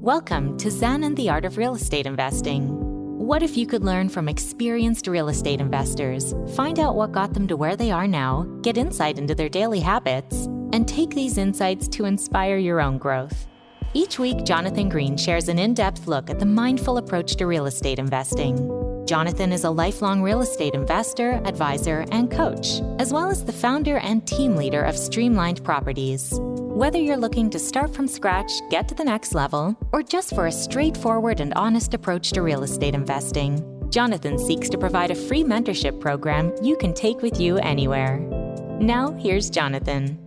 Welcome to Zen and the Art of Real Estate Investing. What if you could learn from experienced real estate investors, find out what got them to where they are now, get insight into their daily habits, and take these insights to inspire your own growth? Each week, Jonathan Green shares an in-depth look at the mindful approach to real estate investing. Jonathan is a lifelong real estate investor, advisor, and coach, as well as the founder and team leader of Streamlined Properties. Whether you're looking to start from scratch, get to the next level, or just for a straightforward and honest approach to real estate investing, Jonathan seeks to provide a free mentorship program you can take with you anywhere. Now, here's Jonathan.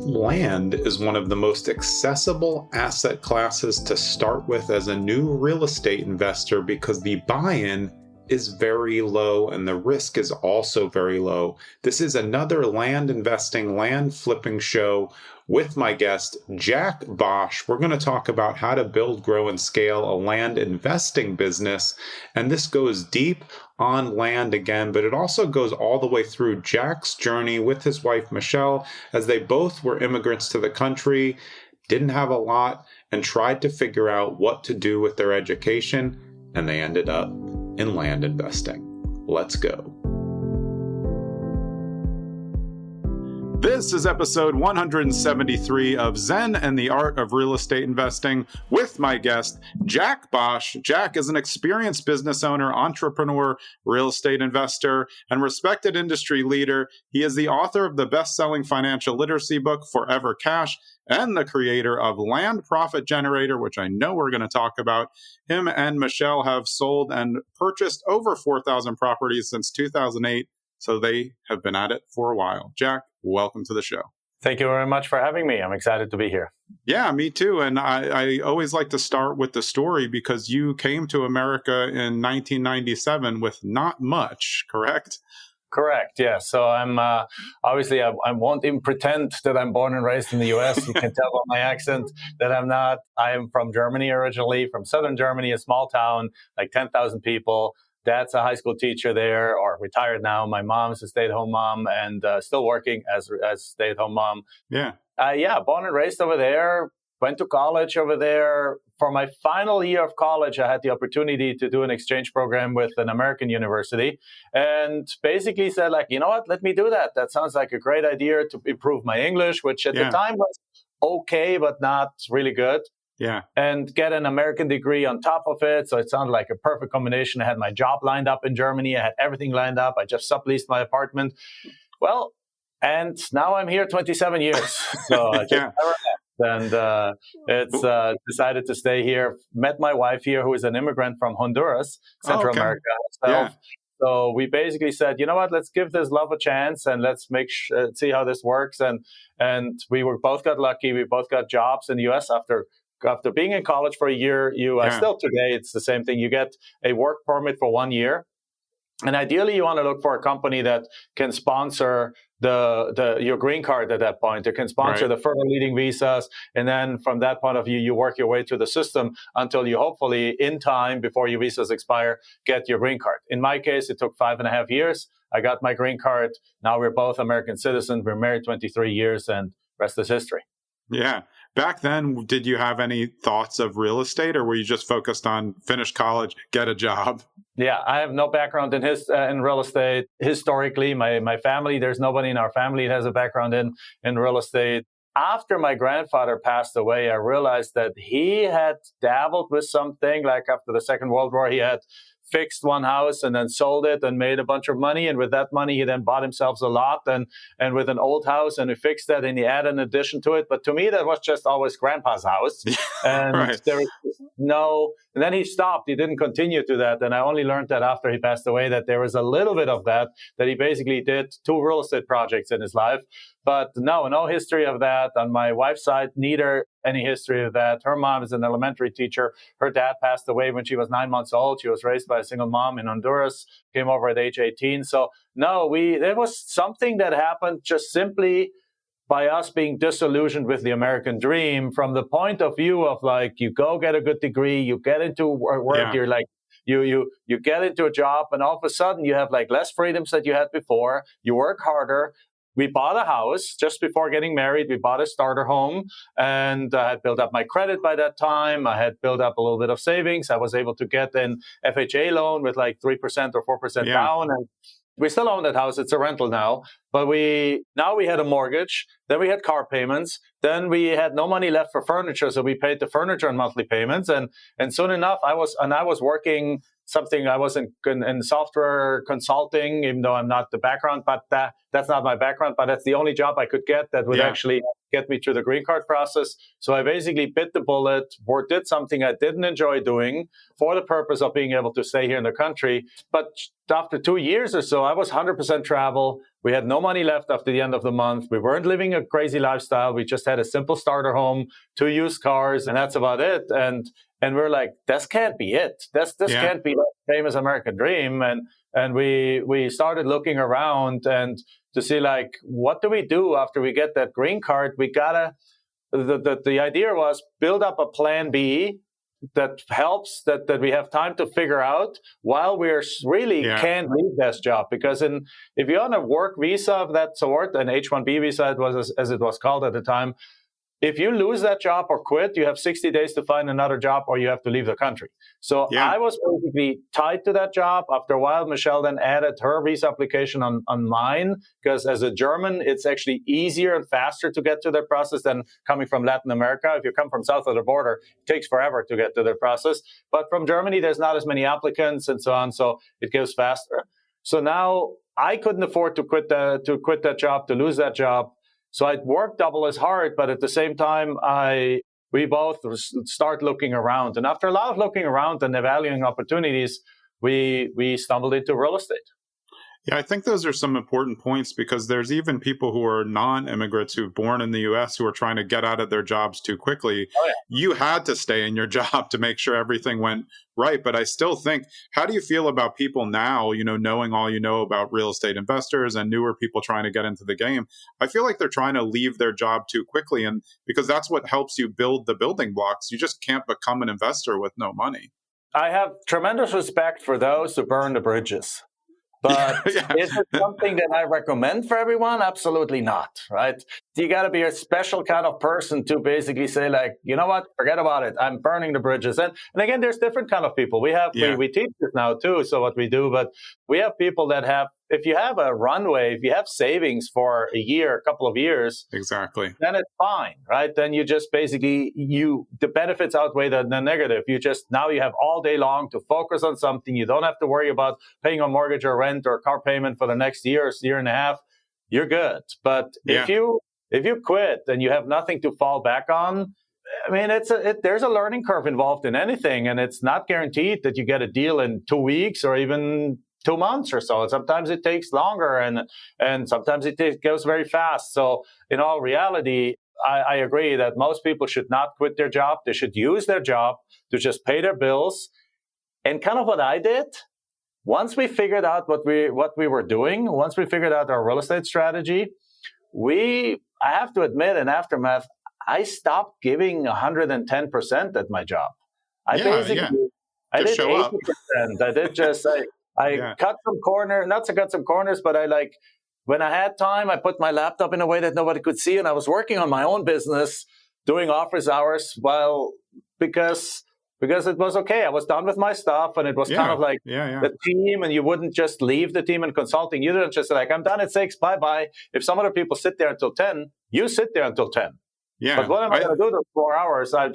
Land is one of the most accessible asset classes to start with as a new real estate investor because the buy-in is very low and the risk is also very low. This is another land investing, land flipping show with my guest, Jack Bosch. We're going to talk about how to build, grow, and scale a land investing business. And this goes deep on land again, but it also goes all the way through Jack's journey with his wife, Michelle, as they both were immigrants to the country, didn't have a lot, and tried to figure out what to do with their education. And they ended up in land investing. Let's go. This is episode 173 of Zen and the Art of Real Estate Investing with my guest, Jack Bosch. Jack is an experienced business owner, entrepreneur, real estate investor, and respected industry leader. He is the author of the best-selling financial literacy book, Forever Cash, and the creator of Land Profit Generator, which I know we're going to talk about. Him and Michelle have sold and purchased over 4,000 properties since 2008, so they have been at it for a while. Jack, welcome to the show. Thank you very much for having me. I'm excited to be here. Yeah, me too. And I always like to start with the story because you came to America in 1997 with not much, correct? Correct. Yeah. So I'm obviously I won't even pretend that I'm born and raised in the U.S. You can tell by my accent that I'm not. I am from Germany originally, from southern Germany, a small town, like 10,000 people. Dad's a high school teacher there, or retired now. My mom's a stay-at-home mom and still working as stay-at-home mom. Yeah. Born and raised over there. Went to college over there. For my final year of college, I had the opportunity to do an exchange program with an American university and basically said, like, you know what, let me do that. That sounds like a great idea to improve my English, which at the time was okay, but not really good. Yeah. And get an American degree on top of it. So it sounded like a perfect combination. I had my job lined up in Germany. I had everything lined up. I just subleased my apartment. Well, and now I'm here 27 years. So I just and it's decided to stay here. Met my wife here, who is an immigrant from Honduras, Central America herself. So we basically said, you know what, let's give this love a chance and let's see how this works. And we both got lucky. We both got jobs in the U.S. after being in college for a year. Still today, it's the same thing. You get a work permit for 1 year. And ideally, you want to look for a company that can sponsor your green card at that point. It can sponsor the further leading visas. And then from that point of view, you work your way through the system until you hopefully, in time, before your visas expire, get your green card. In my case, it took 5.5 years. I got my green card. Now we're both American citizens. We're married 23 years and rest is history. Yeah. Back then, did you have any thoughts of real estate, or were you just focused on finish college, get a job? Yeah, I have no background in real estate. Historically, my family, there's nobody in our family that has a background in real estate. After my grandfather passed away, I realized that he had dabbled with something. Like after the Second World War, he had fixed one house and then sold it and made a bunch of money. And with that money, he then bought himself a lot and with an old house, and he fixed that and he added an addition to it. But to me, that was just always grandpa's house. And there was and then he stopped. He didn't continue to that. And I only learned that after he passed away, that there was a little bit of that he basically did 2 real estate projects in his life. But no history of that. On my wife's side, neither any history of that. Her mom is an elementary teacher. Her dad passed away when she was 9 months old. She was raised by a single mom in Honduras, came over at age 18. So there was something that happened just simply by us being disillusioned with the American dream from the point of view of like, you go get a good degree, you get into work, you're like, you get into a job, and all of a sudden you have like less freedoms that you had before. You work harder. we bought a house just before getting married. We bought a starter home, and I had built up my credit by that time. I had built up a little bit of savings. I was able to get an FHA loan with like 3% or 4% down. And we still own that house. It's a rental now, but we had a mortgage. Then we had car payments. Then we had no money left for furniture, so we paid the furniture and monthly payments. And soon enough, I was working something. I was in software consulting, even though I'm not the background, but that's not my background. But that's the only job I could get that would actually get me through the green card process. So I basically bit the bullet, or did something I didn't enjoy doing for the purpose of being able to stay here in the country. But after 2 years or so, I was 100% travel. We had no money left after the end of the month. We weren't living a crazy lifestyle. We just had a simple starter home, 2 used cars, and that's about it. And we're like, this can't be it. This can't be the famous American dream. And we started looking around and to see, like, what do we do after we get that green card? We gotta, the idea was build up a plan B that helps, that we have time to figure out while we're really can't leave this job. Because if you're on a work visa of that sort, an H-1B visa, it was as it was called at the time, if you lose that job or quit, you have 60 days to find another job, or you have to leave the country. So I was basically tied to that job. After a while, Michelle then added her visa application on mine, because as a German, it's actually easier and faster to get to that process than coming from Latin America. If you come from south of the border, it takes forever to get to the process. But from Germany, there's not as many applicants and so on, so it goes faster. So now I couldn't afford to quit that job, to lose that job. So I'd work double as hard, but at the same time, we both start looking around. And after a lot of looking around and evaluating opportunities, we stumbled into real estate. Yeah, I think those are some important points, because there's even people who are non-immigrants who've born in the U.S. who are trying to get out of their jobs too quickly. Oh, yeah. You had to stay in your job to make sure everything went right. But I still think, how do you feel about people now, knowing all you know about real estate investors and newer people trying to get into the game? I feel like they're trying to leave their job too quickly, and because that's what helps you build the building blocks. You just can't become an investor with no money. I have tremendous respect for those who burn the bridges. But is it something that I recommend for everyone? Absolutely not, right? You got to be a special kind of person to basically say, like, you know what, forget about it. I'm burning the bridges. And again, there's different kind of people. We teach this now too, so what we do, but we have people that have, if you have a runway, if you have savings for a year, a couple of years, exactly, then it's fine, right? Then you just basically, the benefits outweigh the negative. Now you have all day long to focus on something. You don't have to worry about paying a mortgage or rent or car payment for the next year and a half. You're good. But if you quit and you have nothing to fall back on, I mean, there's a learning curve involved in anything, and it's not guaranteed that you get a deal in 2 weeks or even 2 months or so. Sometimes it takes longer, and sometimes it goes very fast. So in all reality, I agree that most people should not quit their job. They should use their job to just pay their bills. And kind of what I did, once we figured out what we were doing, once we figured out our real estate strategy, I have to admit, in aftermath, I stopped giving 110% at my job. I did 80%. I did just cut some corners, not to cut some corners, but when I had time, I put my laptop in a way that nobody could see, and I was working on my own business, doing office hours because it was okay. I was done with my stuff, and it was kind of like the team, and you wouldn't just leave the team in consulting. You didn't just say, like, I'm done at 6, bye-bye. If some other people sit there until 10, you sit there until 10. Yeah. But what am I going to do those 4 hours? I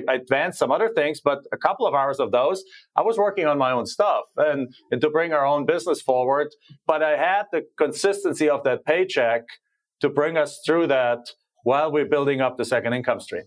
advanced some other things, but a couple of hours of those, I was working on my own stuff and to bring our own business forward. But I had the consistency of that paycheck to bring us through that while we're building up the second income stream.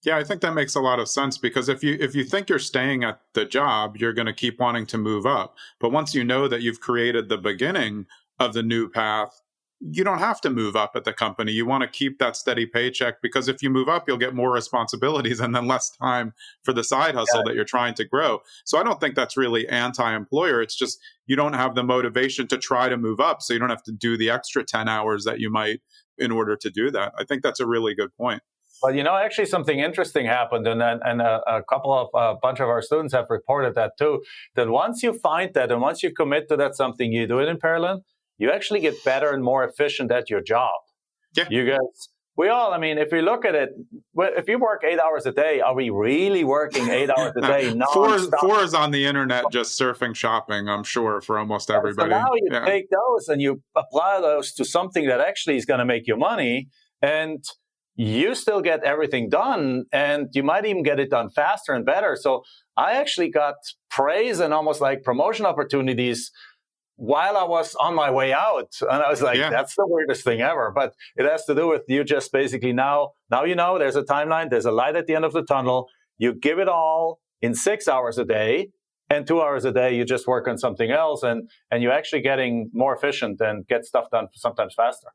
Yeah, I think that makes a lot of sense, because if you think you're staying at the job, you're going to keep wanting to move up. But once you know that you've created the beginning of the new path, you don't have to move up at the company. You want to keep that steady paycheck, because if you move up, you'll get more responsibilities and then less time for the side hustle that you're trying to grow. So I don't think that's really anti-employer. It's just you don't have the motivation to try to move up, so you don't have to do the extra 10 hours that you might in order to do that. I think that's a really good point. Well, actually something interesting happened, and a bunch of our students have reported that too, that once you find that and once you commit to that something, you do it in parallel, you actually get better and more efficient at your job. Yeah. You guys, we all, I mean, if we look at it, if you work 8 hours a day, are we really working 8 hours a day nonstop? Four is on the internet just surfing, shopping, I'm sure, for almost everybody. So now you take those and you apply those to something that actually is going to make you money, and you still get everything done, and you might even get it done faster and better. So I actually got praise and almost like promotion opportunities while I was on my way out. And I was like, that's the weirdest thing ever. But it has to do with you just basically now you know there's a timeline, there's a light at the end of the tunnel. You give it all in 6 hours a day, and 2 hours a day you just work on something else, and you're actually getting more efficient and get stuff done sometimes faster.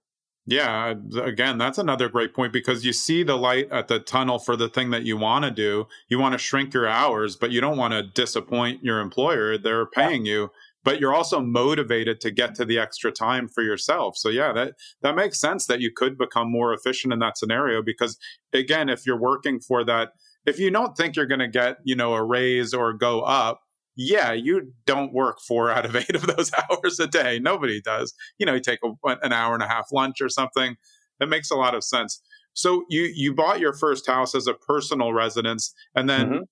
Yeah, again, that's another great point, because you see the light at the tunnel for the thing that you want to do. You want to shrink your hours, but you don't want to disappoint your employer. They're paying you. But you're also motivated to get to the extra time for yourself. So yeah, that makes sense that you could become more efficient in that scenario, because again, if you're working for that, if you don't think you're going to get, a raise or go up, you don't work 4 out of 8 of those hours a day. Nobody does. You take an hour and a half lunch or something. That makes a lot of sense. So you bought your first house as a personal residence, and then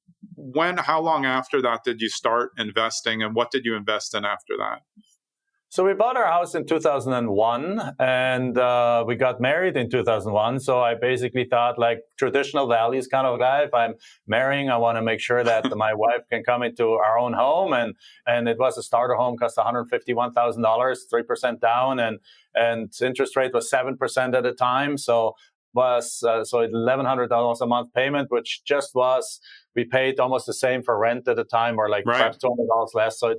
how long after that did you start investing, and what did you invest in after that? So we bought our house in 2001, and we got married in 2001. So I basically thought, like, traditional values kind of guy. If I'm marrying, I want to make sure that my wife can come into our own home, and it was a starter home, cost $151,000, 3% down, and interest rate was 7% at the time. So was $1,100 a month payment, which just was, we paid almost the same for rent at the time, or like perhaps $200 less. So it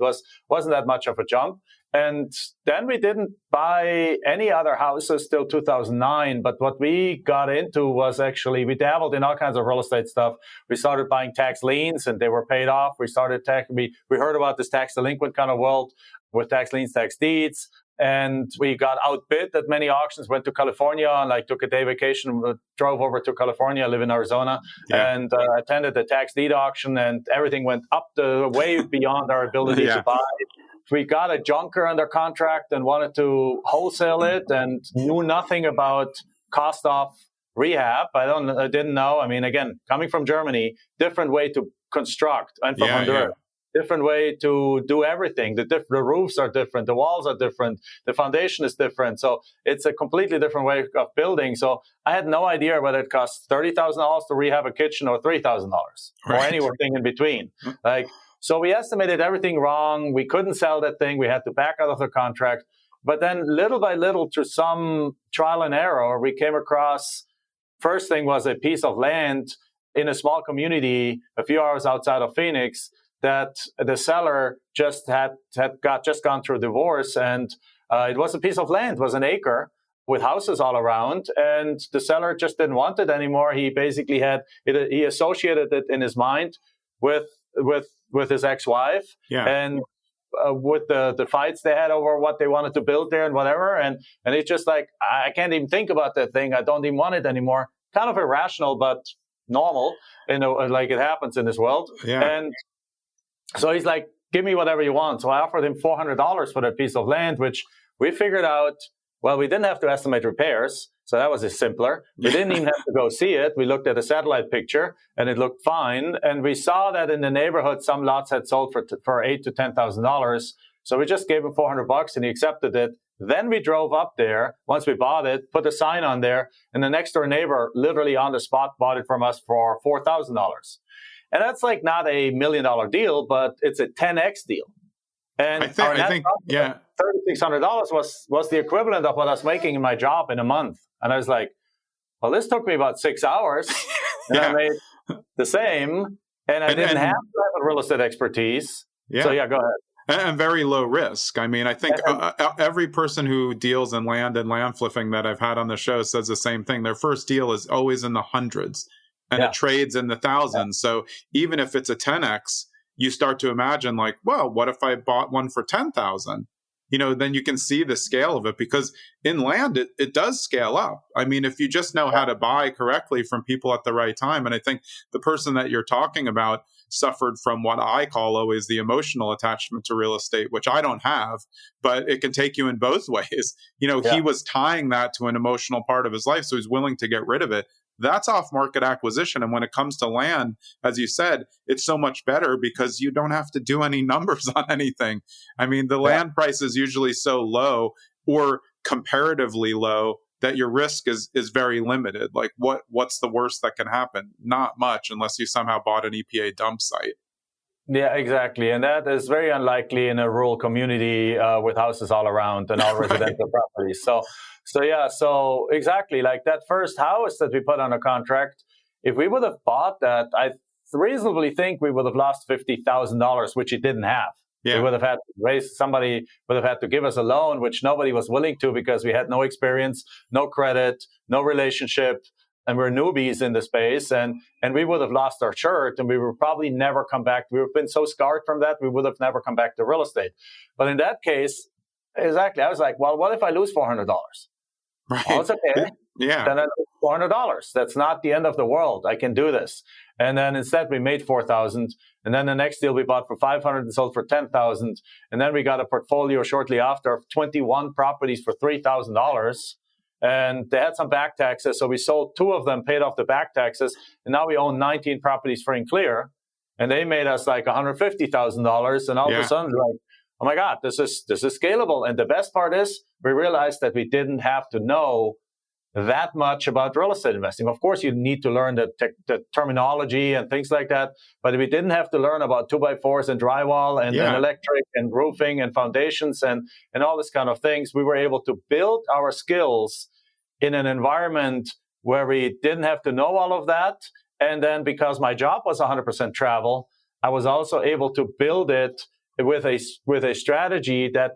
wasn't that much of a jump. And then we didn't buy any other houses till 2009. But what we got into was actually, we dabbled in all kinds of real estate stuff. We started buying tax liens, and they were paid off. We heard about this tax delinquent kind of world with tax liens, tax deeds. And we got outbid at many auctions, went to California and took a day vacation, drove over to California, live in Arizona, and attended the tax deed auction, and everything went up way beyond our ability to buy. We got a junker under contract and wanted to wholesale it, and knew nothing about cost of rehab. I didn't know. I mean, again, coming from Germany, different way to construct, and from Honduras. Different way to do everything. The roofs are different. The walls are different. The foundation is different. So it's a completely different way of building. So I had no idea whether it costs $30,000 to rehab a kitchen or $3,000 or anything in between. So we estimated everything wrong. We couldn't sell that thing. We had to back out of the contract. But then little by little, through some trial and error, we came across, first thing was a piece of land in a small community a few hours outside of Phoenix, that the seller just had gone through a divorce, and it was a piece of land, it was an acre with houses all around, and the seller just didn't want it anymore. He basically he associated it in his mind with his ex-wife, and with the fights they had over what they wanted to build there and whatever, and it's just like, I can't even think about that thing. I don't even want it anymore. Kind of irrational, but normal, like it happens in this world. And so he's like, give me whatever you want. So I offered him $400 for that piece of land, which we figured out, well, we didn't have to estimate repairs. So that was simpler. We didn't even have to go see it. We looked at a satellite picture, and it looked fine. And we saw that in the neighborhood, some lots had sold for $8,000 to $10,000. So we just gave him $400, and he accepted it. Then we drove up there. Once we bought it, put a sign on there, and the next door neighbor literally on the spot bought it from us for $4,000. And that's like not $1 million deal, but it's a 10x deal. And I think $3,600 was the equivalent of what I was making in my job in a month. And I was like, well, this took me about 6 hours, and I made the same, and I didn't have to have a real estate expertise. So go ahead. And very low risk. I mean, I think every person who deals in land and land flipping that I've had on the show says the same thing. Their first deal is always in the hundreds. And it trades in the thousands. So even if it's a 10x, you start to imagine like, well, what if I bought one for 10,000? then you can see the scale of it, because in land, it does scale up. I mean, if you just know how to buy correctly from people at the right time. And I think the person that you're talking about suffered from what I call always the emotional attachment to real estate, which I don't have, but it can take you in both ways. He was tying that to an emotional part of his life, so he's willing to get rid of it. That's off-market acquisition. And when it comes to land, as you said, it's so much better because you don't have to do any numbers on anything. I mean, the land price is usually so low or comparatively low that your risk is very limited. Like what's the worst that can happen? Not much, unless you somehow bought an EPA dump site. Yeah, exactly. And that is very unlikely in a rural community with houses all around and all residential properties. So exactly, like that first house that we put on a contract, if we would have bought that, I reasonably think we would have lost $50,000, which it didn't have. Yeah. We would have had to somebody would have had to give us a loan, which nobody was willing to because we had no experience, no credit, no relationship, and we're newbies in the space. And we would have lost our shirt, and we would probably never come back. We've been so scarred from that, we would have never come back to real estate. But in that case, exactly, I was like, well, what if I lose $400? Right. Oh, it's okay. Yeah. Then I lose $400. That's not the end of the world. I can do this. And then instead we made $4,000. And then the next deal we bought for $500 and sold for $10,000. And then we got a portfolio shortly after of 21 properties for $3,000. And they had some back taxes. So we sold 2 of them, paid off the back taxes. And now we own 19 properties free and clear. And they made us like $150,000. And all of a sudden, like, oh my God, this is scalable. And the best part is we realized that we didn't have to know that much about real estate investing. Of course, you need to learn the terminology and things like that. But we didn't have to learn about 2x4s and drywall and electric and roofing and foundations and all this kind of things. We were able to build our skills in an environment where we didn't have to know all of that. And then because my job was 100% travel, I was also able to build it with a strategy that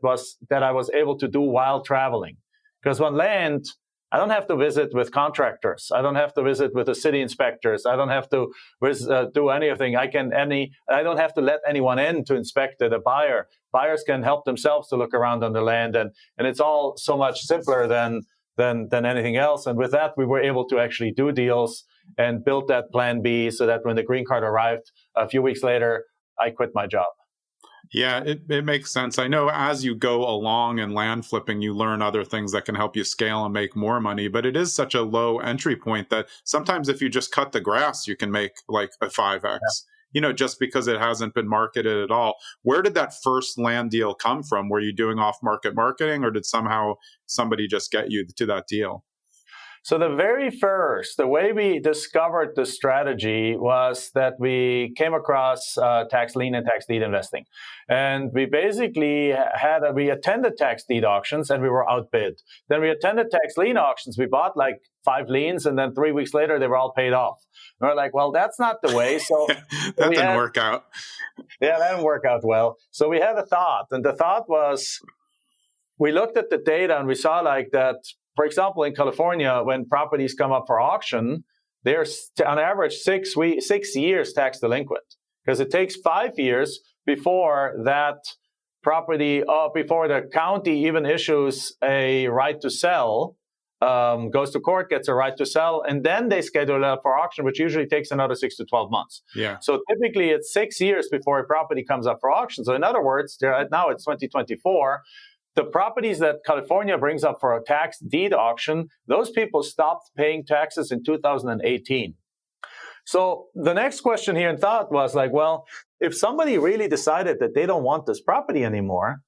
I was able to do while traveling. Because on land, I don't have to visit with contractors. I don't have to visit with the city inspectors. I don't have to do anything. I don't have to let anyone in to inspect it. A buyer. Buyers can help themselves to look around on the land, and it's all so much simpler than anything else. And with that, we were able to actually do deals and build that plan B so that when the green card arrived a few weeks later, I quit my job. Yeah, it makes sense. I know as you go along in land flipping, you learn other things that can help you scale and make more money. But it is such a low entry point that sometimes if you just cut the grass, you can make like a 5x, just because it hasn't been marketed at all. Where did that first land deal come from? Were you doing off-market marketing, or did somehow somebody just get you to that deal? So the way we discovered the strategy was that we came across tax lien and tax deed investing. And we basically we attended tax deed auctions and we were outbid. Then we attended tax lien auctions. We bought like 5 liens, and then 3 weeks later, they were all paid off. And we're like, well, that's not the way. So that didn't work out. Yeah, that didn't work out well. So we had a thought, and the thought was, we looked at the data and we saw like that. For example, in California, when properties come up for auction, they're on average 6 years tax delinquent, because it takes 5 years before that property, before the county even issues a right to sell, goes to court, gets a right to sell, and then they schedule it up for auction, which usually takes another 6 to 12 months. Yeah. So typically it's 6 years before a property comes up for auction. So in other words, now it's 2024. The properties that California brings up for a tax deed auction, those people stopped paying taxes in 2018. So the next question here in thought was like, well, if somebody really decided that they don't want this property anymore,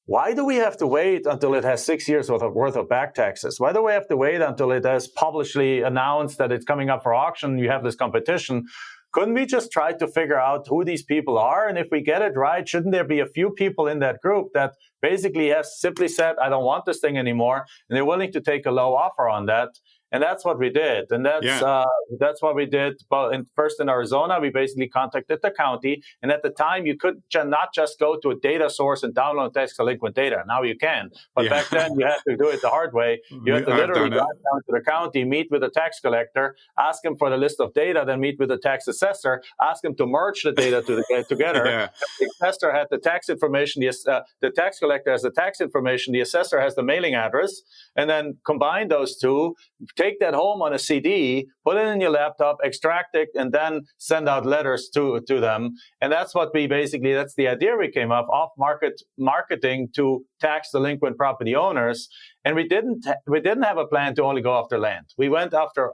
why do we have to wait until it has 6 years worth of back taxes? Why do we have to wait until it has publicly announced that it's coming up for auction? You have this competition. Couldn't we just try to figure out who these people are? And if we get it right, shouldn't there be a few people in that group that basically have simply said, I don't want this thing anymore, and they're willing to take a low offer on that? And that's what we did. And that's what we did. But first in Arizona, we basically contacted the county. And at the time, you could not just go to a data source and download tax delinquent data. Now you can. But back then, you had to do it the hard way. You had to literally drive down to the county, meet with the tax collector, ask him for the list of data, then meet with the tax assessor, ask him to merge the data together. The assessor had the tax information, the tax collector has the tax information, the assessor has the mailing address, and then combine those two, take that home on a CD, put it in your laptop, extract it, and then send out letters to them. And that's what that's the idea we came up, off-market marketing to tax delinquent property owners. And we didn't have a plan to only go after land. We went after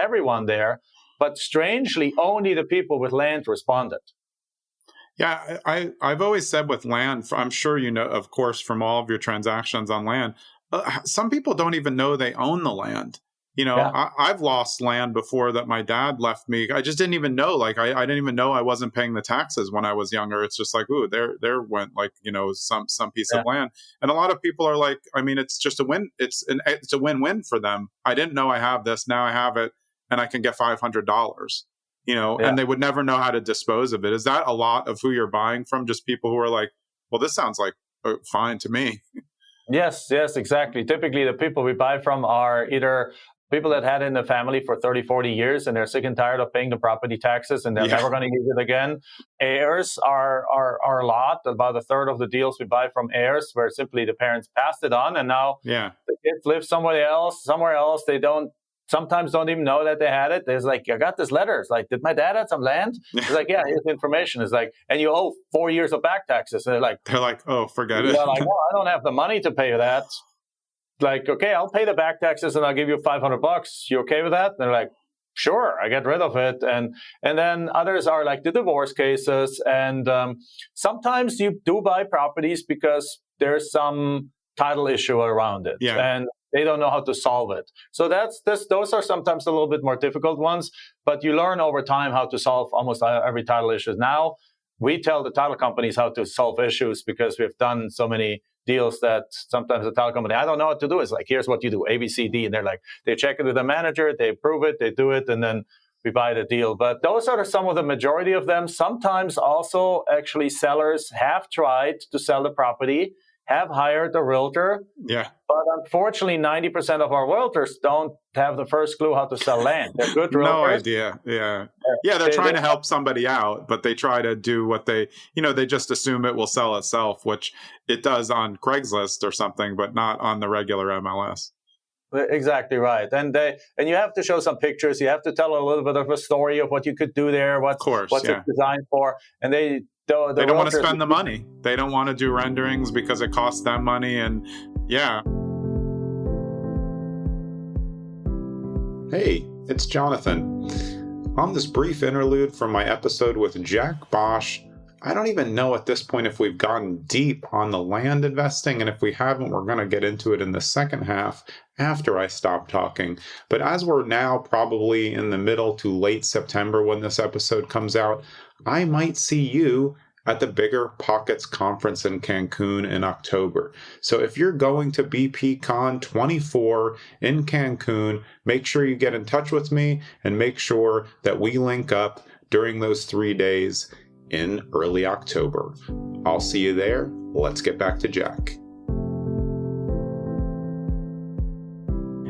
everyone there, but strangely, only the people with land responded. Yeah, I've always said with land, I'm sure you know, of course, from all of your transactions on land, some people don't even know they own the land. I've lost land before that my dad left me. I just didn't even know. Like, I didn't even know I wasn't paying the taxes when I was younger. It's just like, ooh, there went some piece of land. And a lot of people are like, I mean, it's just a win. It's a win-win for them. I didn't know I have this. Now I have it, and I can get $500. And they would never know how to dispose of it. Is that a lot of who you're buying from? Just people who are like, well, this sounds like fine to me. Yes, exactly. Typically, the people we buy from are either people that had it in the family for 30, 40 years, and they're sick and tired of paying the property taxes, and they're never going to use it again. Heirs are a lot. About a third of the deals we buy from heirs, where simply the parents passed it on, and now the kids live somewhere else. They sometimes don't even know that they had it. There's like, I got this letter. It's like, did my dad have some land? It's like, yeah, here's the information. It's like, and you owe 4 years of back taxes. And they're like, oh, forget it. They're like, oh, I don't have the money to pay that. Like, okay, I'll pay the back taxes and I'll give you $500. You okay with that? And they're like, sure, I get rid of it. And then others are like the divorce cases. And sometimes you do buy properties because there's some title issue around it. And they don't know how to solve it. So those are sometimes a little bit more difficult ones, but you learn over time how to solve almost every title issue. Now, we tell the title companies how to solve issues because we've done so many deals that sometimes the title company, I don't know what to do. It's like, here's what you do, A, B, C, D. And they're like, they check it with the manager, they approve it, they do it, and then we buy the deal. But those are some of the majority of them. Sometimes also actually sellers have tried to sell the property, have hired a realtor. But unfortunately, 90% of our realtors don't have the first clue how to sell land. They're good realtors. No idea. They're trying to help somebody out, but they try to do what they just assume it will sell itself, which it does on Craigslist or something, but not on the regular MLS. Exactly right. And you have to show some pictures. You have to tell a little bit of a story of what you could do there, what's it designed for. And they don't want to spend the money. They don't want to do renderings because it costs them money. And Hey, it's Jonathan. On this brief interlude from my episode with Jack Bosch, I don't even know at this point if we've gotten deep on the land investing, and if we haven't, we're going to get into it in the second half after I stop talking. But as we're now probably in the middle to late September when this episode comes out, I might see you at the Bigger Pockets Conference in Cancun in October. So if you're going to BPCon 24 in Cancun, make sure you get in touch with me and make sure that we link up during those 3 days in early October. I'll see you there. Let's get back to Jack.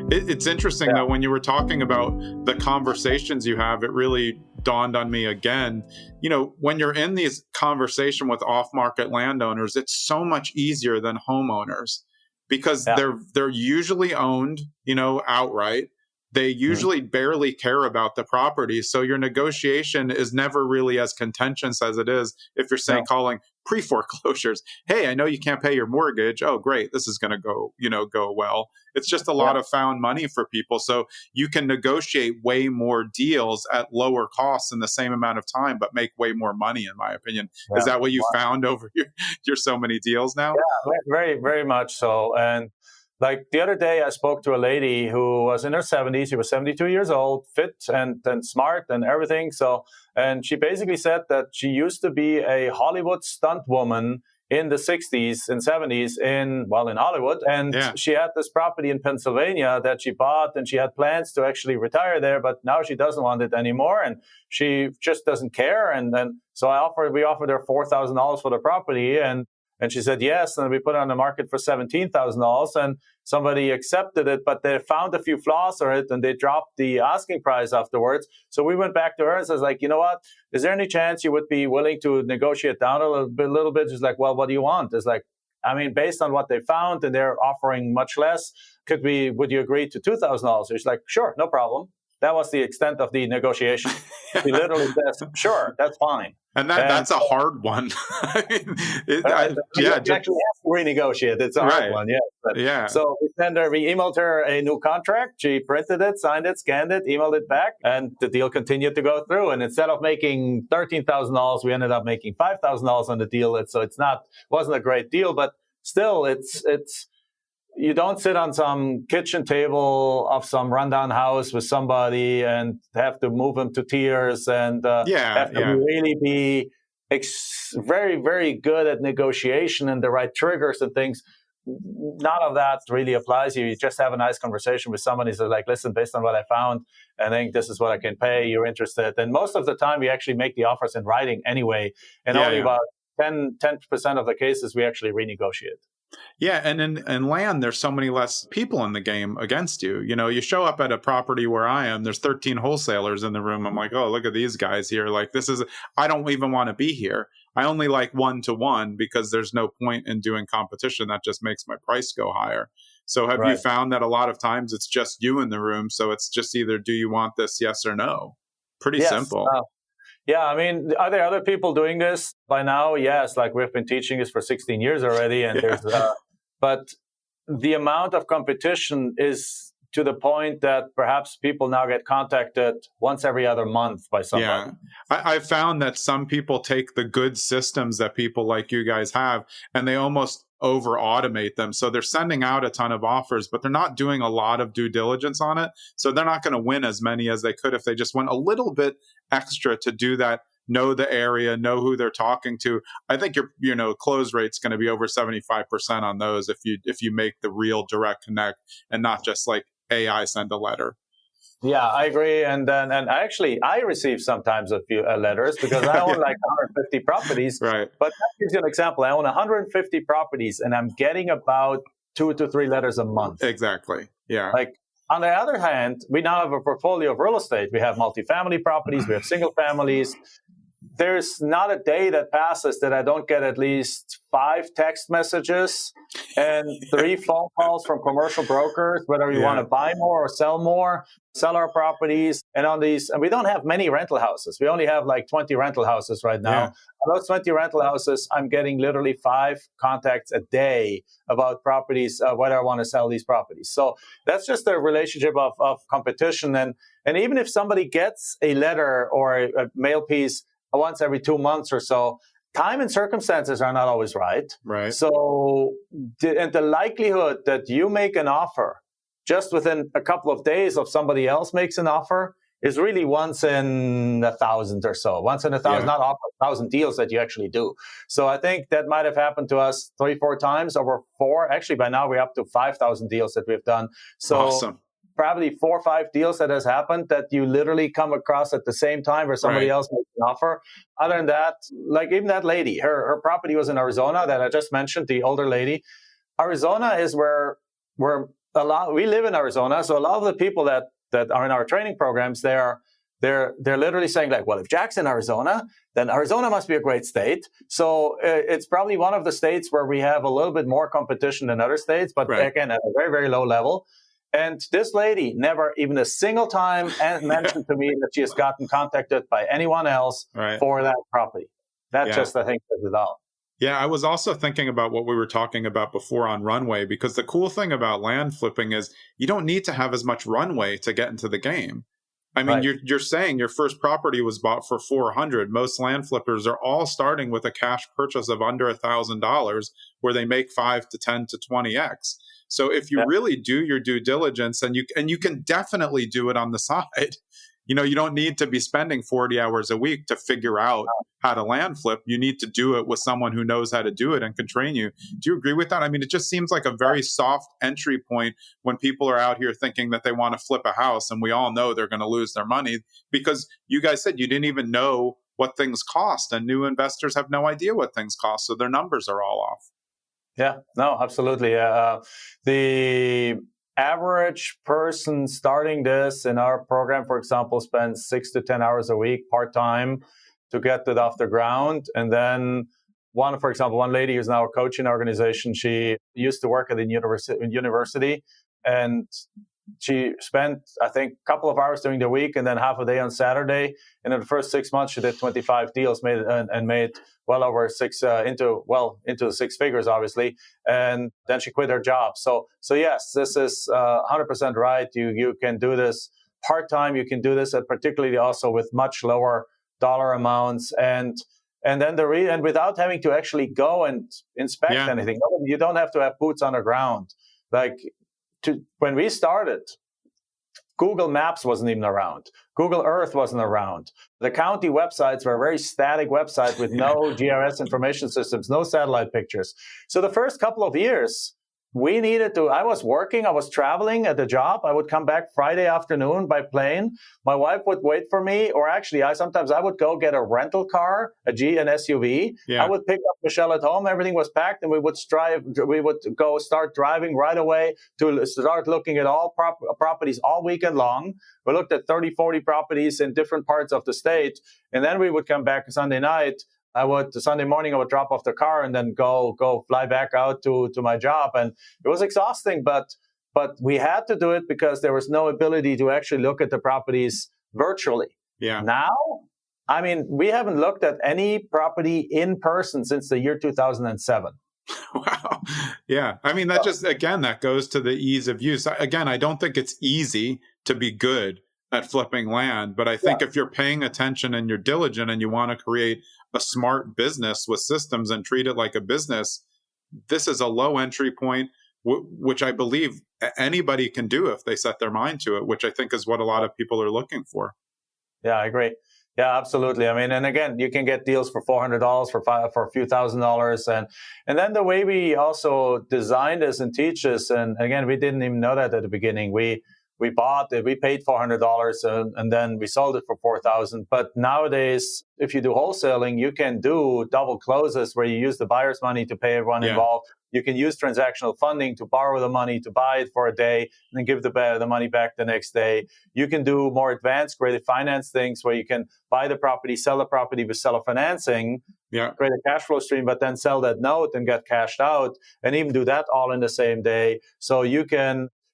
It's interesting, though, when you were talking about the conversations you have, it really dawned on me again. When you're in these conversations with off-market landowners, it's so much easier than homeowners because they're usually owned, outright. They usually barely care about the property. So your negotiation is never really as contentious as it is if you're saying calling pre-foreclosures. Hey, I know you can't pay your mortgage. Oh, great. This is going to go well. It's just a lot of found money for people. So you can negotiate way more deals at lower costs in the same amount of time, but make way more money, in my opinion. Is that what you found over your so many deals now? Yeah, very, very much so. And like the other day, I spoke to a lady who was in her 70s. She was 72 years old, fit and smart and everything. And she basically said that she used to be a Hollywood stunt woman in the 60s and 70s in Hollywood. And she had this property in Pennsylvania that she bought, and she had plans to actually retire there, but now she doesn't want it anymore, and she just doesn't care. And then so we offered her $4,000 for the property, and she said yes, and we put it on the market for $17,000, and somebody accepted it, but they found a few flaws in it, and they dropped the asking price afterwards. So we went back to her and says, like, you know what? Is there any chance you would be willing to negotiate down a little bit? She's like, well, what do you want? It's like, I mean, based on what they found, and they're offering much less, would you agree to $2,000? She's like, sure, no problem. That was the extent of the negotiation. She literally says, sure, that's fine. And that's a hard one. You actually have to renegotiate. It's a hard one, yeah. So we emailed her a new contract. She printed it, signed it, scanned it, emailed it back, and the deal continued to go through. And instead of making $13,000, we ended up making $5,000 on the deal. So wasn't a great deal, but still, it's. You don't sit on some kitchen table of some rundown house with somebody and have to move them to tears and have to really be very, very good at negotiation and the right triggers and things. None of that really applies here. You just have a nice conversation with somebody who's like, listen, based on what I found, I think this is what I can pay. You're interested. And most of the time, we actually make the offers in writing anyway. And only about 10% of the cases we actually renegotiate. Yeah, and in land, there's so many less people in the game against you. You know, you show up at a property where I am, there's 13 wholesalers in the room. I'm like, oh, look at these guys here. Like, I don't even want to be here. I only like 1-to-1 because there's no point in doing competition. That just makes my price go higher. So have you found that a lot of times it's just you in the room? So it's just either, do you want this, yes or no? Pretty simple. Yeah, I mean, are there other people doing this by now? Yes, like we've been teaching this for 16 years already, and but the amount of competition is to the point that perhaps people now get contacted once every other month by somebody. Yeah, I've found that some people take the good systems that people like you guys have, and they almost over automate them. So they're sending out a ton of offers, but they're not doing a lot of due diligence on it. So they're not going to win as many as they could if they just went a little bit extra to do that, know the area, know who they're talking to. I think your close rate's going to be over 75% on those if you make the real direct connect and not just like AI send a letter. Yeah, I agree. And actually, I receive sometimes a few letters because I own like 150 properties. Right. But that gives you an example. I own 150 properties and I'm getting about 2 to 3 letters a month. Exactly. Yeah. Like, on the other hand, we now have a portfolio of real estate. We have multifamily properties. We have single families. There's not a day that passes that I don't get at least 5 text messages and 3 phone calls from commercial brokers, whether we want to buy more or sell our properties. And we don't have many rental houses. We only have like 20 rental houses right now. Yeah. On those 20 rental houses, I'm getting literally 5 contacts a day about properties, whether I want to sell these properties. So that's just a relationship of competition. And even if somebody gets a letter or a mail piece once every 2 months or so, time and circumstances are not always right. Right. So, the likelihood that you make an offer just within a couple of days of somebody else makes an offer is really once in 1,000 or so. Once in 1,000, not 1,000 deals that you actually do. So I think that might have happened to us 3-4 times over 4. Actually, by now we're up to 5,000 deals that we've done. So awesome. Probably 4 or 5 deals that has happened that you literally come across at the same time where somebody else makes an offer. Other than that, like even that lady, her property was in Arizona that I just mentioned, the older lady. Arizona is where we live in Arizona. So a lot of the people that are in our training programs, they're literally saying like, well, if Jack's in Arizona, then Arizona must be a great state. So it's probably one of the states where we have a little bit more competition than other states, but again, at a very, very low level. And this lady never even a single time mentioned to me that she has gotten contacted by anyone else for that property. That just, I think, says it all. Yeah, I was also thinking about what we were talking about before on runway, because the cool thing about land flipping is you don't need to have as much runway to get into the game. I mean, you're saying your first property was bought for $400. Most land flippers are all starting with a cash purchase of under $1,000, where they make 5 to 10 to 20x. So if you really do your due diligence, and you can definitely do it on the side, You don't need to be spending 40 hours a week to figure out how to land flip. You need to do it with someone who knows how to do it and can train you. Do you agree with that? I mean, it just seems like a very soft entry point when people are out here thinking that they want to flip a house, and we all know they're going to lose their money because you guys said you didn't even know what things cost, and new investors have no idea what things cost, so their numbers are all off. Yeah, no, absolutely. The average person starting this in our program, for example, spends 6 to 10 hours a week part-time to get it off the ground. And then one lady who's now a coach in our organization, she used to work at the university, and she spent, I think, a couple of hours during the week and then half a day on Saturday. And in the first 6 months, she did 25 deals, made well over into 6 figures, obviously. And then she quit her job. So yes, this is 100% right. You can do this part-time. You can do this, and particularly also with much lower dollar amounts. And then and without having to actually go and inspect anything. You don't have to have boots on the ground. When we started, Google Maps wasn't even around. Google Earth wasn't around. The county websites were a very static website with no GIS information systems, no satellite pictures. So the first couple of years, I was traveling at the job. I would come back Friday afternoon by plane. My wife would wait for me, or actually, sometimes I would go get a rental car, an SUV. Yeah. I would pick up Michelle at home. Everything was packed, and we would go start driving right away to start looking at all properties all weekend long. We looked at 30, 40 properties in different parts of the state, and then we would come back Sunday night. Sunday morning, I would drop off the car and then go fly back out to my job. And it was exhausting, but we had to do it because there was no ability to actually look at the properties virtually. Yeah. Now, I mean, we haven't looked at any property in person since the year 2007. Wow. Yeah. I mean, that goes to the ease of use. Again, I don't think it's easy to be good at flipping land, but I think if you're paying attention and you're diligent and you want to create a smart business with systems and treat it like a business, this is a low entry point, which I believe anybody can do if they set their mind to it, which I think is what a lot of people are looking for. Yeah, I agree. Yeah, absolutely. I mean, and again, you can get deals for $400 for a few $1,000s, and then the way we also design this and teach this, and again, we didn't even know that at the beginning. We bought it, we paid $400, and then we sold it for $4,000. But nowadays, if you do wholesaling, you can do double closes where you use the buyer's money to pay everyone involved. You can use transactional funding to borrow the money to buy it for a day and then give the money back the next day. You can do more advanced creative finance things where you can buy the property, sell the property with seller financing, create a cash flow stream, but then sell that note and get cashed out, and even do that all in the same day. So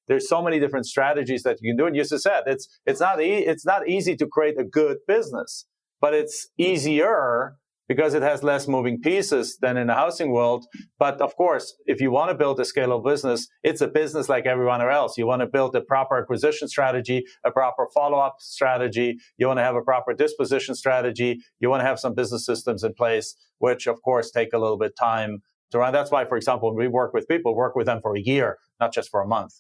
there's so many different strategies that you can do. And you just said it's not easy to create a good business, but it's easier because it has less moving pieces than in the housing world. But of course, if you want to build a scalable business, it's a business like everyone else. You want to build a proper acquisition strategy, a proper follow-up strategy. You want to have a proper disposition strategy. You want to have some business systems in place, which of course take a little bit of time to run. That's why, for example, when we work with them for a year, not just for a month.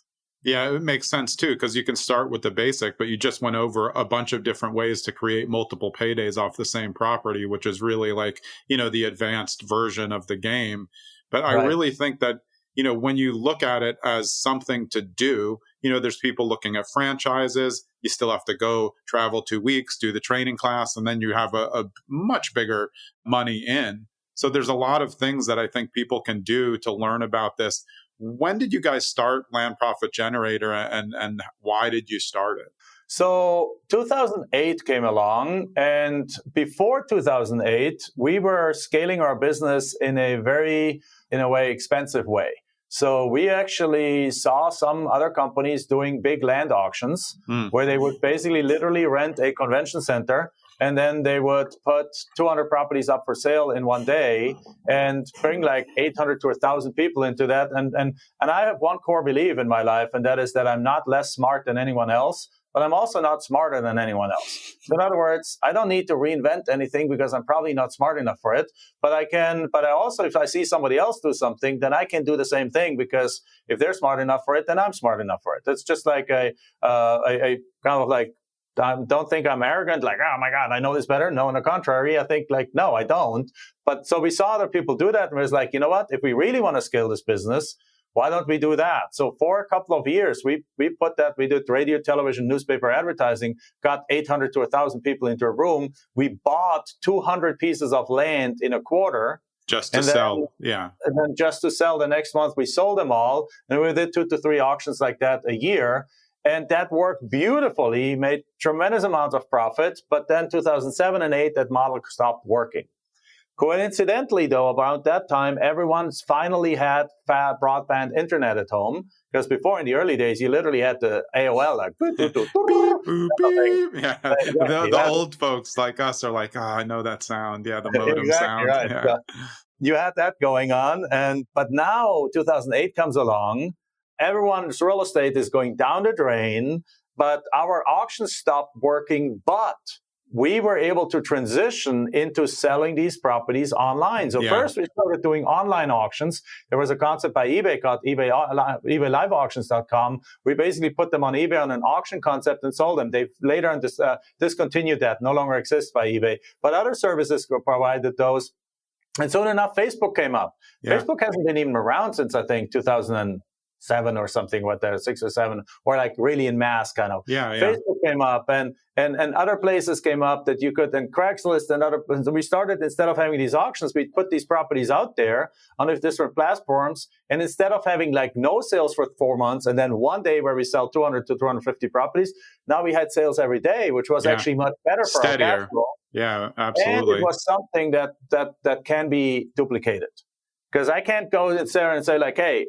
Yeah, it makes sense too, because you can start with the basic, but you just went over a bunch of different ways to create multiple paydays off the same property, which is really like, the advanced version of the game. But I really think that, when you look at it as something to do, there's people looking at franchises. You still have to go travel 2 weeks, do the training class, and then you have a much bigger money in. So there's a lot of things that I think people can do to learn about this. When did you guys start Land Profit Generator, and why did you start it? So 2008 came along, and before 2008, we were scaling our business in a way, expensive way. So we actually saw some other companies doing big land auctions where they would basically literally rent a convention center, and then they would put 200 properties up for sale in one day and bring like 800 to 1,000 people into that. And I have one core belief in my life, and that is that I'm not less smart than anyone else, but I'm also not smarter than anyone else. So in other words, I don't need to reinvent anything because I'm probably not smart enough for it. But I also, if I see somebody else do something, then I can do the same thing, because if they're smart enough for it, then I'm smart enough for it. It's just like a kind of like don't think I'm arrogant, like, oh my God, I know this better. No, on the contrary, I think like, no, I don't. But so we saw other people do that, and it was like, you know what? If we really want to scale this business, why don't we do that? So for a couple of years, we did radio, television, newspaper advertising, got 800 to 1,000 people into a room. We bought 200 pieces of land in a quarter. Just to sell, yeah. And then just to sell the next month, we sold them all. And we did 2 to 3 auctions like that a year. And that worked beautifully, made tremendous amounts of profit. But then 2007 and 8, that model stopped working. Coincidentally, though, about that time, everyone's finally had broadband internet at home. Because before, in the early days, you literally had the AOL, like, beep, beep, beep. Yeah. The old folks like us are like, oh, I know that sound. Yeah, the modem sound. Right. Yeah. So you had that going on. But now 2008 comes along. Everyone's real estate is going down the drain, but our auctions stopped working. But we were able to transition into selling these properties online. So first we started doing online auctions. There was a concept by eBay called eBayLiveAuctions.com. We basically put them on eBay on an auction concept and sold them. They've later on discontinued that, no longer exists by eBay. But other services provided those. And soon enough, Facebook came up. Yeah. Facebook hasn't been even around since, I think, 2007 or something, 6 or 7, or like really in mass kind of. Yeah. Facebook came up and other places came up that you could, and Craigslist and other. So we started, instead of having these auctions, we put these properties out there on these different platforms. And instead of having like no sales for 4 months and then one day where we sell 200 to 250 properties, now we had sales every day, which was actually much better for our cash flow. Yeah, absolutely. And it was something that can be duplicated. Because I can't go and say like, hey,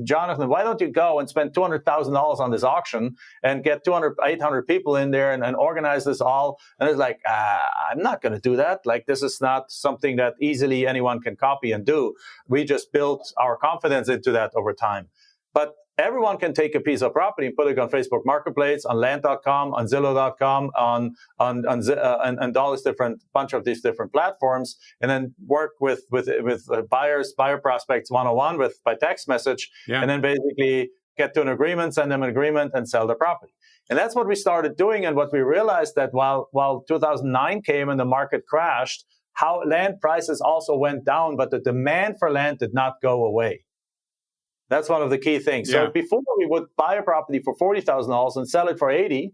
Jonathan, why don't you go and spend $200,000 on this auction and get 800 people in there and organize this all? And it's like, I'm not going to do that. Like, this is not something that easily anyone can copy and do. We just built our confidence into that over time. But everyone can take a piece of property and put it on Facebook Marketplace, on Land.com, on Zillow.com, on all this different bunch of these different platforms, and then work with buyer prospects one-on-one by text message, and then basically get to an agreement, send them an agreement, and sell the property. And that's what we started doing. And what we realized that while 2009 came and the market crashed, how land prices also went down, but the demand for land did not go away. That's one of the key things. So before we would buy a property for $40,000 and sell it for $80,000.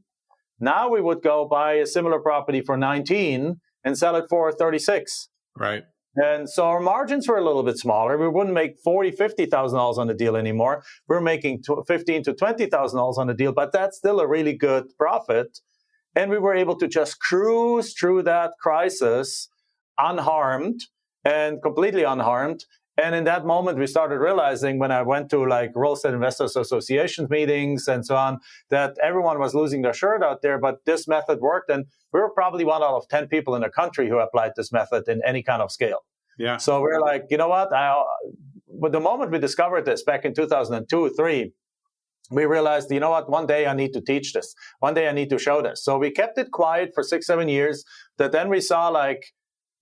Now we would go buy a similar property for $19,000 and sell it for $36,000. Right. And so our margins were a little bit smaller. We wouldn't make $40,000, $50,000 on the deal anymore. We're making $15,000 to $20,000 on the deal, but that's still a really good profit. And we were able to just cruise through that crisis unharmed and completely unharmed. And in that moment, we started realizing, when I went to like Real Estate Investors Association meetings and so on, that everyone was losing their shirt out there, but this method worked. And we were probably 1 out of 10 people in the country who applied this method in any kind of scale. Yeah. So we're like, you know what? But the moment we discovered this back in 2002, 2003, we realized, you know what? One day I need to teach this. One day I need to show this. So we kept it quiet for 6, 7 years. That then we saw like,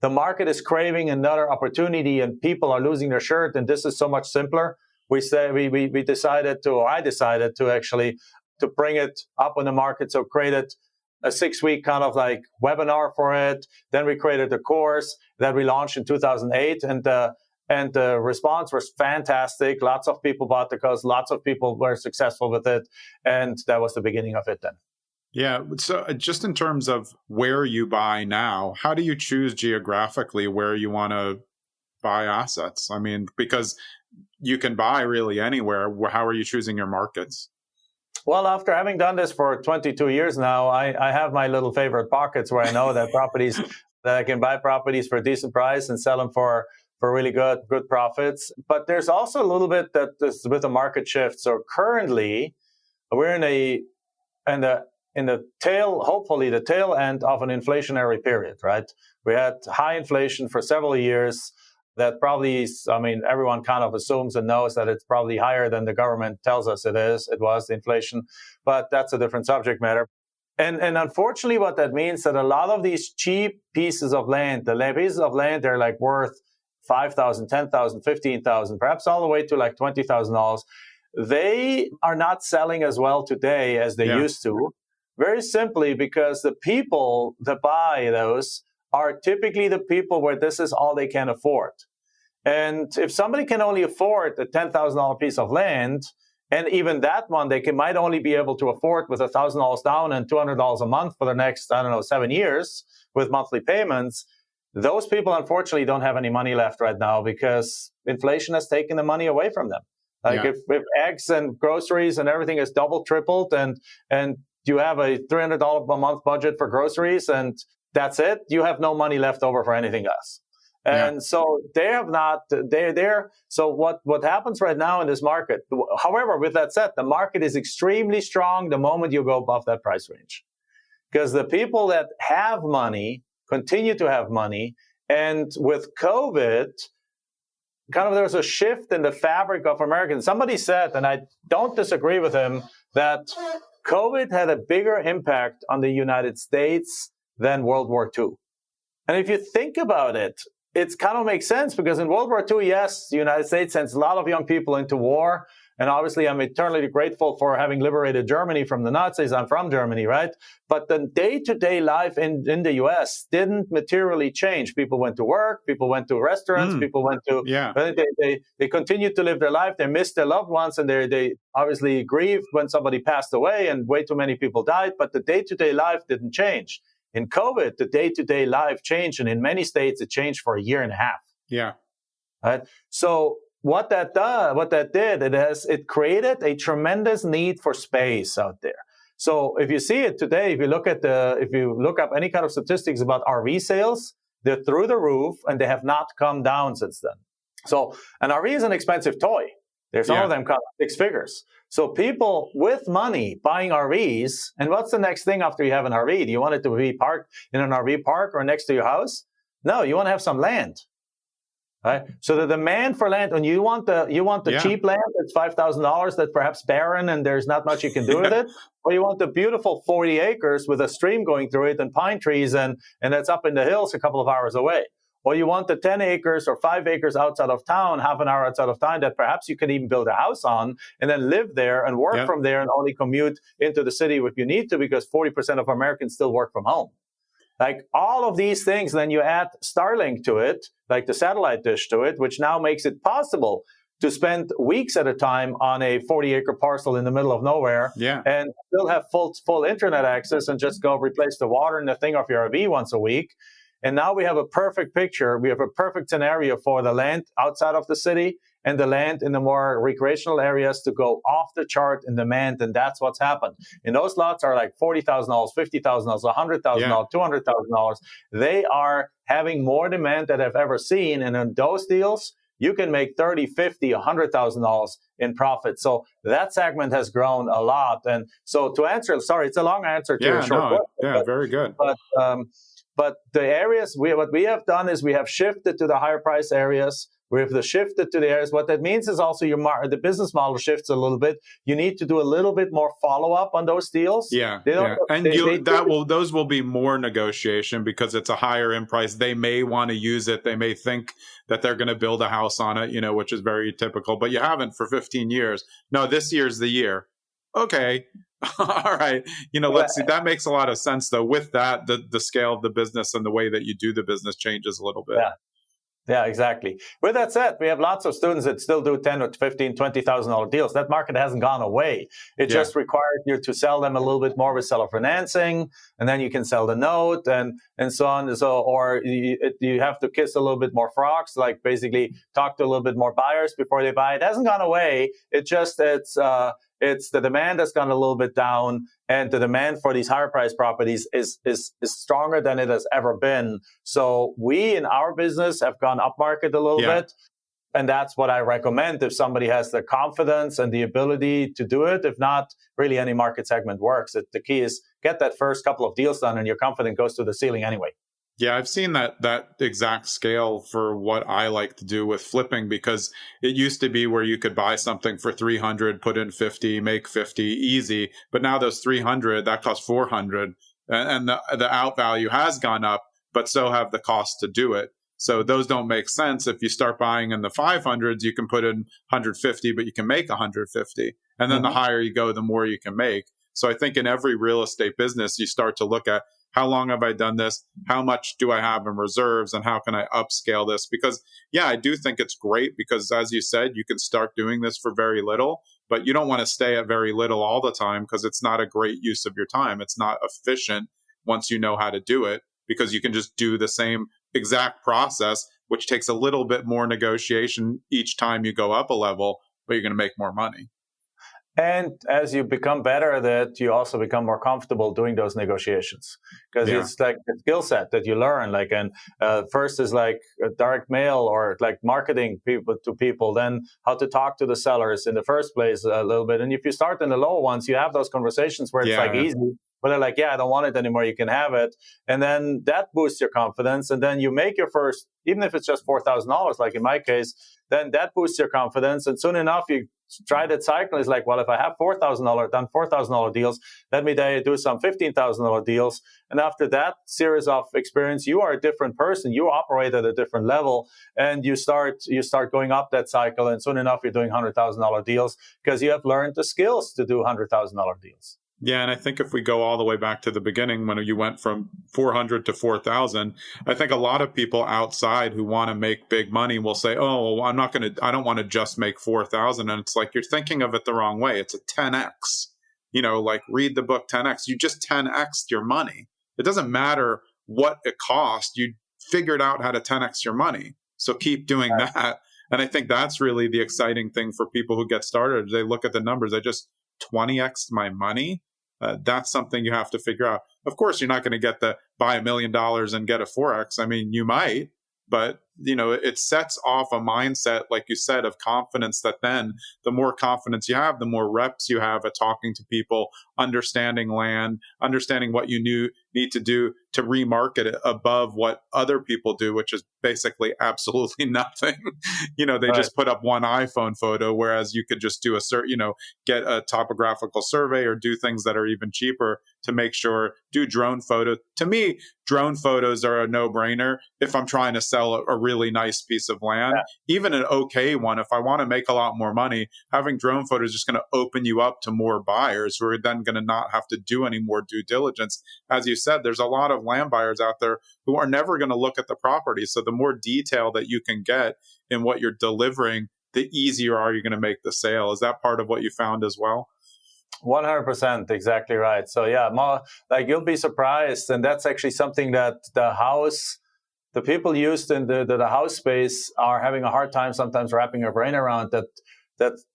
the market is craving another opportunity and people are losing their shirt, and this is so much simpler. I decided to actually to bring it up on the market. So created a 6-week kind of like webinar for it. Then we created a course that we launched in 2008, and the response was fantastic. Lots of people bought the course. Lots of people were successful with it. And that was the beginning of it then. Yeah. So just in terms of where you buy now, how do you choose geographically where you want to buy assets? I mean, because you can buy really anywhere. How are you choosing your markets? Well, after having done this for 22 years now, I have my little favorite pockets where I know that that I can buy properties for a decent price and sell them for really good profits. But there's also a little bit that is with the market shift. So currently, we're in the hopefully the tail end of an inflationary period, right? We had high inflation for several years that probably, everyone kind of assumes and knows that it's probably higher than the government tells us it is. It was the inflation, but that's a different subject matter. And unfortunately, what that means that a lot of these cheap pieces of land, they're like worth $5,000, $10,000, $15,000, perhaps all the way to like $20,000. They are not selling as well today as they used to. Very simply because the people that buy those are typically the people where this is all they can afford. And if somebody can only afford a $10,000 piece of land, and even that one might only be able to afford with $1,000 down and $200 a month for the next, 7 years with monthly payments, those people unfortunately don't have any money left right now because inflation has taken the money away from them. Like if eggs and groceries and everything is double, tripled, and you have a $300 a month budget for groceries and that's it, you have no money left over for anything else. And so they have not, so what happens right now in this market, however, with that said, the market is extremely strong the moment you go above that price range. Because the people that have money continue to have money. And with COVID, kind of there's a shift in the fabric of Americans. Somebody said, and I don't disagree with him, that COVID had a bigger impact on the United States than World War II. And if you think about it, it kind of makes sense because in World War II, yes, the United States sends a lot of young people into war. And obviously, I'm eternally grateful for having liberated Germany from the Nazis. I'm from Germany, right? But the day-to-day life in the U.S. didn't materially change. People went to work. People went to restaurants. People went to... They continued to live their life. They missed their loved ones. And they obviously grieved when somebody passed away. And way too many people died. But the day-to-day life didn't change. In COVID, the day-to-day life changed. And in many states, it changed for a year and a half. Yeah. Right? So... What that did, it created a tremendous need for space out there. So if you see it today, if you look up any kind of statistics about RV sales, they're through the roof and they have not come down since then. So an RV is an expensive toy. There's some of them cost 6 figures. So people with money buying RVs, and what's the next thing after you have an RV? Do you want it to be parked in an RV park or next to your house? No, you want to have some land. Right. So the demand for land, and you want the cheap land that's $5,000 that's perhaps barren and there's not much you can do with it, or you want the beautiful 40 acres with a stream going through it and pine trees and that's up in the hills a couple of hours away, or you want the 10 acres or 5 acres outside of town, half an hour outside of town that perhaps you can even build a house on and then live there and work from there and only commute into the city if you need to because 40% of Americans still work from home. Like all of these things, then you add Starlink to it, like the satellite dish to it, which now makes it possible to spend weeks at a time on a 40-acre parcel in the middle of nowhere and still have full internet access and just go replace the water and the thing of your RV once a week. And now we have a perfect picture. We have a perfect scenario for the land outside of the city and the land in the more recreational areas to go off the chart in demand, and that's what's happened. And those lots are like $40,000, $50,000, $100,000, $200,000. They are having more demand than I've ever seen, and in those deals, you can make $30,000, $50,000, $100,000 in profit. So that segment has grown a lot. And so to answer, sorry, it's a long answer to a short question. Very good. But the areas, what we have done is we have shifted to the higher price areas. We have shifted to the areas. What that means is also the business model shifts a little bit. You need to do a little bit more follow-up on those deals. Those will be more negotiation because it's a higher end price. They may want to use it. They may think that they're going to build a house on it, which is very typical. But you haven't for 15 years. No, this year's the year. Okay. All right. Let's see. That makes a lot of sense, though. With that, the scale of the business and the way that you do the business changes a little bit. Yeah, exactly. With that said, we have lots of students that still do $10,000 or $15,000, $20,000 deals. That market hasn't gone away. It just required you to sell them a little bit more with seller financing, and then you can sell the note and so on. Or you have to kiss a little bit more frogs, like basically talk to a little bit more buyers before they buy. It hasn't gone away. It's the demand has gone a little bit down, and the demand for these higher price properties is stronger than it has ever been. So we in our business have gone upmarket a little bit, and that's what I recommend if somebody has the confidence and the ability to do it. If not, really any market segment works. The key is get that first couple of deals done, and your confidence goes to the ceiling anyway. Yeah, I've seen that exact scale for what I like to do with flipping, because it used to be where you could buy something for 300, put in 50, make 50 easy. But now those 300, that costs 400, and the out value has gone up, but so have the costs to do it. So those don't make sense. If you start buying in the 500s, you can put in 150, but you can make 150. And then the higher you go, the more you can make. So I think in every real estate business, you start to look at how long have I done this? How much do I have in reserves? And how can I upscale this? Because, yeah, I do think it's great because, as you said, you can start doing this for very little, but you don't want to stay at very little all the time because it's not a great use of your time. It's not efficient once you know how to do it because you can just do the same exact process, which takes a little bit more negotiation each time you go up a level, but you're going to make more money. And as you become better at it, you also become more comfortable doing those negotiations because it's like a skill set that you learn. Like, and first is like a direct mail or like marketing people to people, then how to talk to the sellers in the first place a little bit. And if you start in the low ones, you have those conversations where it's like easy. But they're like, yeah, I don't want it anymore. You can have it. And then that boosts your confidence. And then you make your first, even if it's just $4,000, like in my case, then that boosts your confidence. And soon enough, you try that cycle. It's like, well, if I have done $4,000 deals, let me do some $15,000 deals. And after that series of experience, you are a different person. You operate at a different level, and you start going up that cycle. And soon enough, you're doing $100,000 deals because you have learned the skills to do $100,000 deals. Yeah, and I think if we go all the way back to the beginning when you went from 400 to 4,000, I think a lot of people outside who want to make big money will say, "Oh, well, I don't want to just make 4,000." And it's like you're thinking of it the wrong way. It's a 10x. Like read the book 10x. You just 10x'd your money. It doesn't matter what it cost. You figured out how to 10x your money. So keep doing that. And I think that's really the exciting thing for people who get started. They look at the numbers. I just 20x'd my money. That's something you have to figure out. Of course, you're not going to get the buy $1 million and get a 4x. I mean, you might, but it sets off a mindset, like you said, of confidence that then the more confidence you have, the more reps you have at talking to people, understanding land, understanding what you need to do to remarket it above what other people do, which is basically absolutely nothing. They just put up one iPhone photo, whereas you could just do get a topographical survey or do things that are even cheaper to make sure, do drone photos. To me, drone photos are a no-brainer if I'm trying to sell a really nice piece of land. Even an okay one, if I want to make a lot more money, having drone photos is just going to open you up to more buyers who are then going to not have to do any more due diligence. As you said, there's a lot of land buyers out there who are never going to look at the property. So the more detail that you can get in what you're delivering, the easier are you going to make the sale. Is that part of what you found as well? 100%, exactly right. So yeah, you'll be surprised. And that's actually something that the people used in the house space are having a hard time sometimes wrapping their brain around that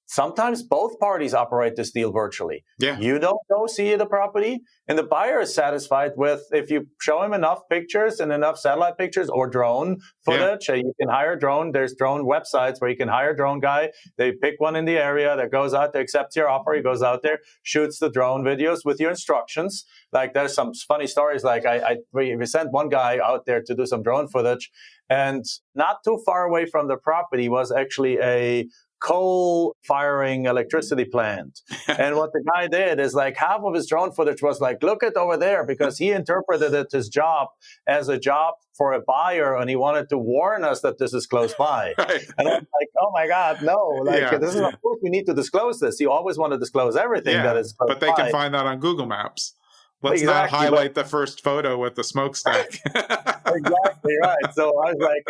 sometimes both parties operate this deal virtually. Yeah. You don't go see the property, and the buyer is satisfied with if you show him enough pictures and enough satellite pictures or drone footage. You can hire a drone. There's drone websites where you can hire a drone guy. They pick one in the area that goes out there, accepts your offer. He goes out there, shoots the drone videos with your instructions. Like there's some funny stories. Like we sent one guy out there to do some drone footage, and not too far away from the property was actually a coal-firing electricity plant. And what the guy did is like half of his drone footage was like, look at over there, because he interpreted it his job as a job for a buyer, and he wanted to warn us that this is close by. Right. And I'm like, oh my God, no. This is, of course, we need to disclose this. You always want to disclose everything that is close but they by. can find that on Google Maps. Let's not highlight the first photo with the smokestack. Exactly right. So I was like,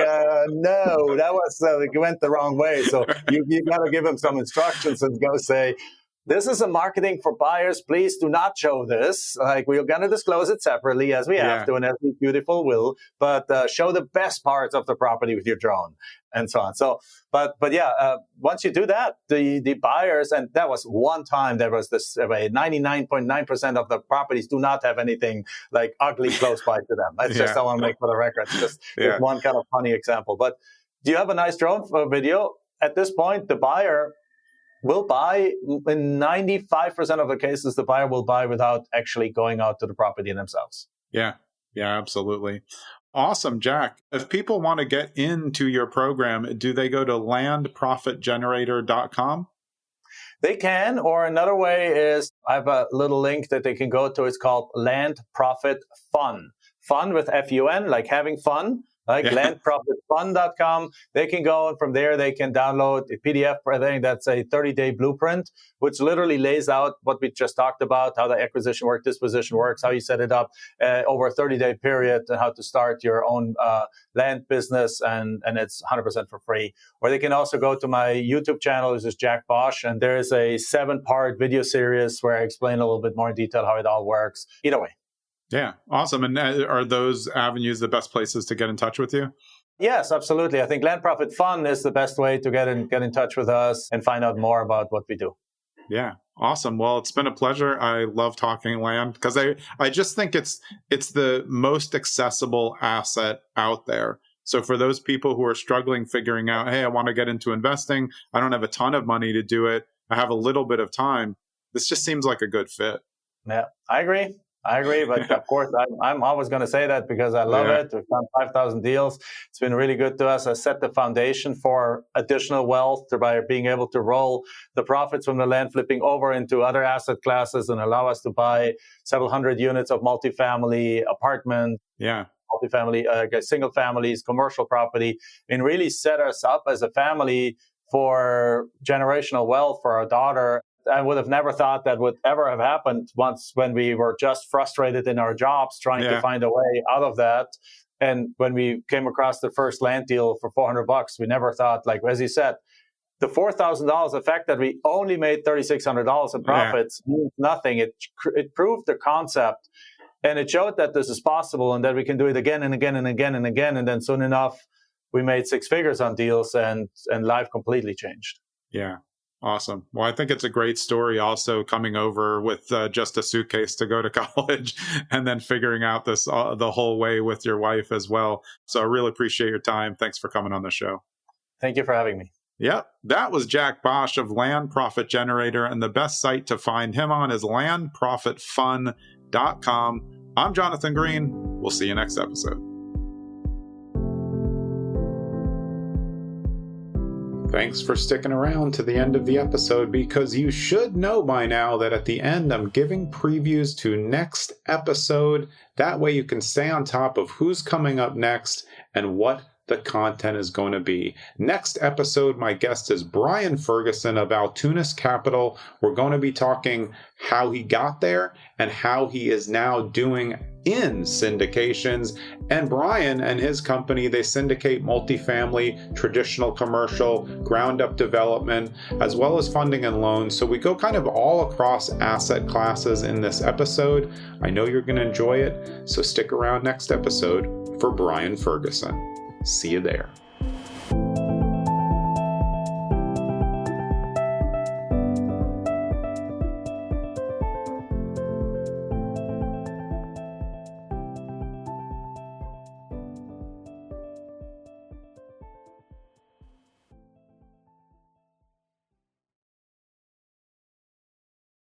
no, that was it went the wrong way. So you got to give him some instructions and go say, this is a marketing for buyers. Please do not show this. Like, we're going to disclose it separately as we have to, and as we beautiful will. But show the best parts of the property with your drone, and so on. So, but once you do that, the buyers, and that was one time there was this 99.9% of the properties do not have anything like ugly close by to them. That's just I want to make for the record. It's just one kind of funny example. But do you have a nice drone video? At this point, the buyer will buy. In 95% of the cases, the buyer will buy without actually going out to the property themselves. Yeah, absolutely. Awesome, Jack. If people want to get into your program, do they go to landprofitgenerator.com? They can, or another way is I have a little link that they can go to. It's called Land Profit Fun. Fun with Fun, like having fun. like landprofitfund.com. They can go, and from there they can download a PDF. I think that's a 30-day blueprint, which literally lays out what we just talked about, how the acquisition works, disposition works, how you set it up over a 30-day period, and how to start your own land business, and it's 100% for free. Or they can also go to my YouTube channel, which is Jack Bosch, and there is a 7-part video series where I explain a little bit more in detail how it all works. Either way. Yeah, awesome. And are those avenues the best places to get in touch with you? Yes, absolutely. I think Land Profit Fund is the best way to get in touch with us and find out more about what we do. Yeah, awesome. Well, it's been a pleasure. I love talking land because I just think it's the most accessible asset out there. So for those people who are struggling figuring out, hey, I want to get into investing, I don't have a ton of money to do it, I have a little bit of time, this just seems like a good fit. Yeah, I agree. But of course, I'm always going to say that because I love it. We've done 5,000 deals. It's been really good to us. I set the foundation for additional wealth by being able to roll the profits from the land flipping over into other asset classes and allow us to buy several hundred units of multifamily apartment, multifamily, single families, commercial property, and really set us up as a family for generational wealth for our daughter. I would have never thought that would ever have happened once when we were just frustrated in our jobs trying to find a way out of that. And when we came across the first land deal for $400, we never thought, like, as you said, the $4,000, the fact that we only made $3,600 in profits means nothing. It proved the concept, and it showed that this is possible and that we can do it again and again and again and again. And then soon enough, we made 6 figures on deals, and life completely changed. Yeah. Awesome. Well, I think it's a great story also coming over with just a suitcase to go to college and then figuring out this the whole way with your wife as well. So I really appreciate your time. Thanks for coming on the show. Thank you for having me. Yep. That was Jack Bosch of Land Profit Generator, and the best site to find him on is landprofitfund.com. I'm Jonathan Green. We'll see you next episode. Thanks for sticking around to the end of the episode, because you should know by now that at the end I'm giving previews to next episode. That way you can stay on top of who's coming up next and what the content is going to be. Next episode, my guest is Brian Ferguson of Altunis Capital. We're going to be talking how he got there and how he is now doing in syndications. And Brian and his company, they syndicate multifamily, traditional commercial, ground-up development, as well as funding and loans. So we go kind of all across asset classes in this episode. I know you're going to enjoy it, so stick around next episode for Brian Ferguson. See you there.